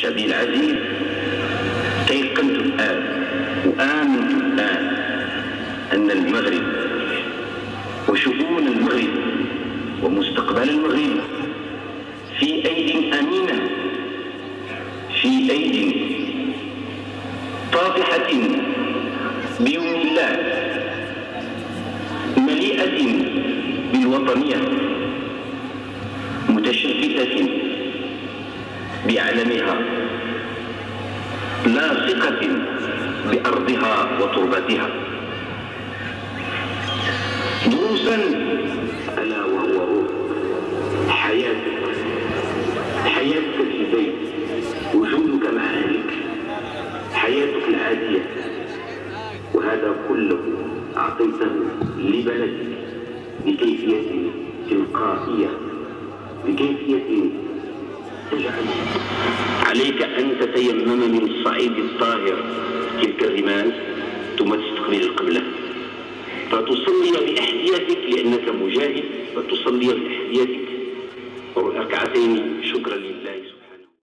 شعبي العزيز، تيقنت الآن وآمنت الآن أن المغرب وشؤون المغرب ومستقبل المغرب في أيد أمينة، في أيد طافحة بيمن الله، مليئة بالوطنية، متشبثة بعلمها، لاصقة بأرضها وتربتها. دروسا ألا وهو روح حياتك، حياتك في البيت، وجودك مع أهلك، حياتك العادية، وهذا كله أعطيته لبلدك بكيفية تلقائية، بكيفية تجعل عليك أن تتيمم من الصعيد الطاهر تلك الرمال ثم تستقبل القبلة، فتصلي بأحذيتك لأنك مجاهد، فتصلي بأحذيتك ركعتين شكرا لله.